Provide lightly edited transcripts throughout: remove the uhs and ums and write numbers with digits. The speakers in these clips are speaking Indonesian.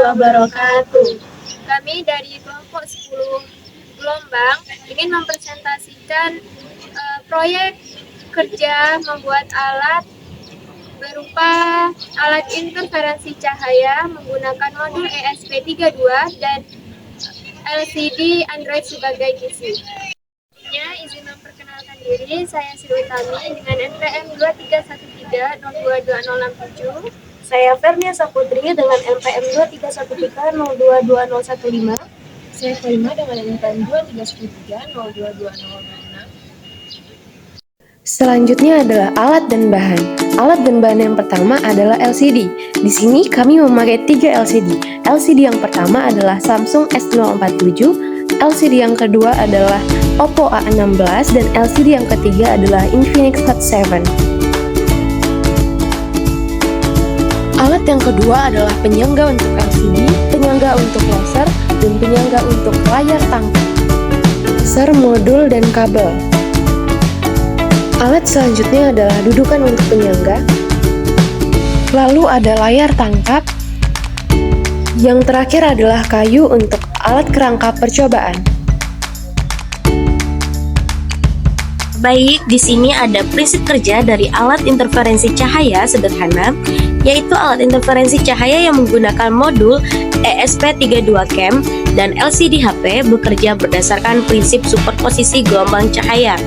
wabarakatuh. Kami dari kelompok 10 gelombang ingin mempresentasikan proyek kerja membuat alat berupa alat interferensi cahaya menggunakan modul ESP32 dan LCD Android sebagai PC. Izin memperkenalkan diri, saya Sri Utami dengan NPM 2313022067. Saya Fernia Saputri dengan NPM 2313022015. Saya Faima dengan NPM 2313022006. Selanjutnya adalah alat dan bahan. Alat dan bahan yang pertama adalah LCD. Di sini kami memakai 3 LCD. LCD yang pertama adalah Samsung S047, LCD yang kedua adalah Oppo A16, dan LCD yang ketiga adalah Infinix Hot 7. Alat yang kedua adalah penyangga untuk LCD, penyangga untuk laser, dan penyangga untuk layar tangkap, ser modul dan kabel. Alat selanjutnya adalah dudukan untuk penyangga, lalu ada layar tangkap, yang terakhir adalah kayu untuk alat kerangka percobaan. Baik, di sini ada prinsip kerja dari alat interferensi cahaya sederhana, yaitu alat interferensi cahaya yang menggunakan modul ESP32CAM dan LCD HP bekerja berdasarkan prinsip superposisi gelombang cahaya.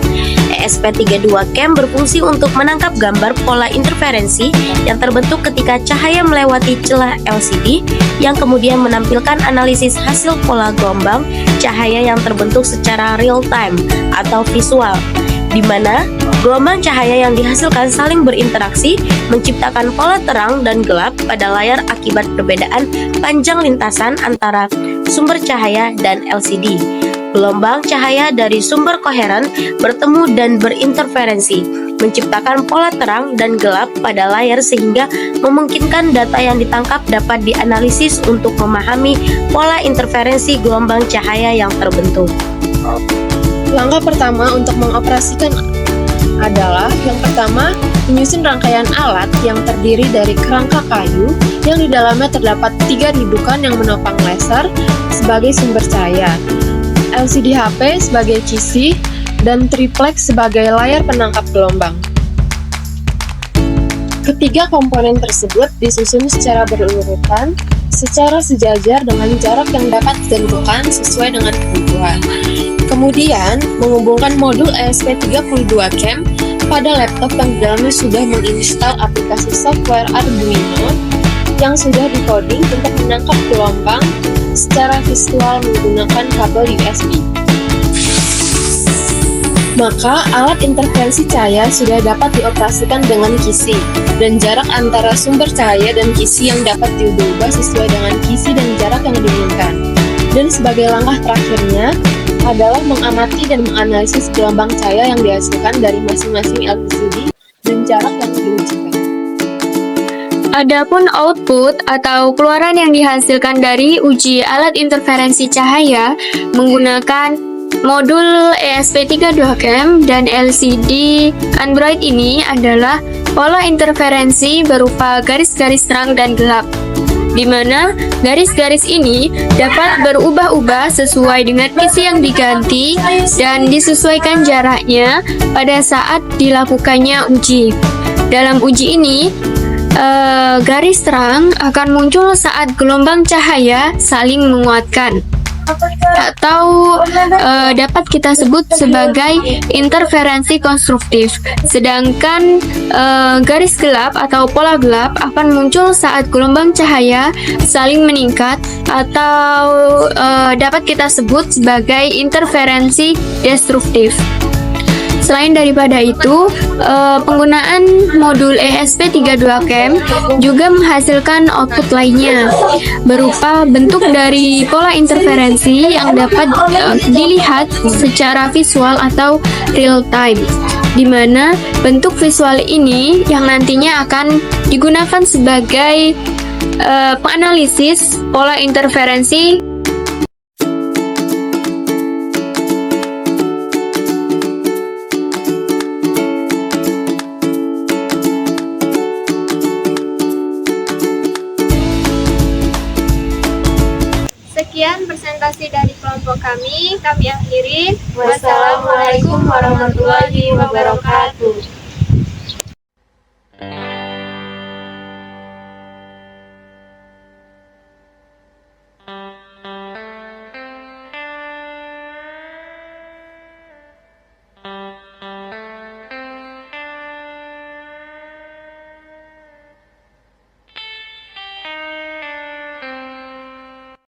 ESP32CAM berfungsi untuk menangkap gambar pola interferensi yang terbentuk ketika cahaya melewati celah LCD, yang kemudian menampilkan analisis hasil pola gelombang cahaya yang terbentuk secara real time atau visual, di mana gelombang cahaya yang dihasilkan saling berinteraksi menciptakan pola terang dan gelap pada layar akibat perbedaan panjang lintasan antara sumber cahaya dan LCD. Gelombang cahaya dari sumber koheren bertemu dan berinterferensi, menciptakan pola terang dan gelap pada layar sehingga memungkinkan data yang ditangkap dapat dianalisis untuk memahami pola interferensi gelombang cahaya yang terbentuk. Langkah pertama untuk mengoperasikan adalah yang pertama, menyusun rangkaian alat yang terdiri dari kerangka kayu yang di dalamnya terdapat 3 dudukan yang menopang laser sebagai sumber cahaya, LCD HP sebagai QC, dan triplex sebagai layar penangkap gelombang. Ketiga komponen tersebut disusun secara berurutan, secara sejajar dengan jarak yang dapat ditentukan sesuai dengan kebutuhan. Kemudian, menghubungkan modul ESP32CAM pada laptop yang di dalamnya sudah menginstal aplikasi software Arduino yang sudah dicoding untuk menangkap gelombang secara visual menggunakan kabel USB. Maka, alat interferensi cahaya sudah dapat dioperasikan dengan QC, dan jarak antara sumber cahaya dan QC yang dapat diubah sesuai dengan QC dan jarak yang diinginkan. Dan sebagai langkah terakhirnya adalah mengamati dan menganalisis gelombang cahaya yang dihasilkan dari masing-masing LCD dan jarak yang diujikan. Adapun output atau keluaran yang dihasilkan dari uji alat interferensi cahaya menggunakan modul ESP32CAM dan LCD Android ini adalah pola interferensi berupa garis-garis terang dan gelap, di mana garis-garis ini dapat berubah-ubah sesuai dengan PC yang diganti dan disesuaikan jaraknya pada saat dilakukannya uji. Dalam uji ini, garis terang akan muncul saat gelombang cahaya saling menguatkan, atau dapat kita sebut sebagai interferensi konstruktif. Sedangkan garis gelap atau pola gelap akan muncul saat gelombang cahaya saling meningkat, atau dapat kita sebut sebagai interferensi destruktif. Selain daripada itu, penggunaan modul ESP32CAM juga menghasilkan output lainnya, berupa bentuk dari pola interferensi yang dapat dilihat secara visual atau real time, di mana bentuk visual ini yang nantinya akan digunakan sebagai penganalisis pola interferensi. Sekian presentasi dari kelompok kami akhiri. Wassalamualaikum warahmatullahi wabarakatuh.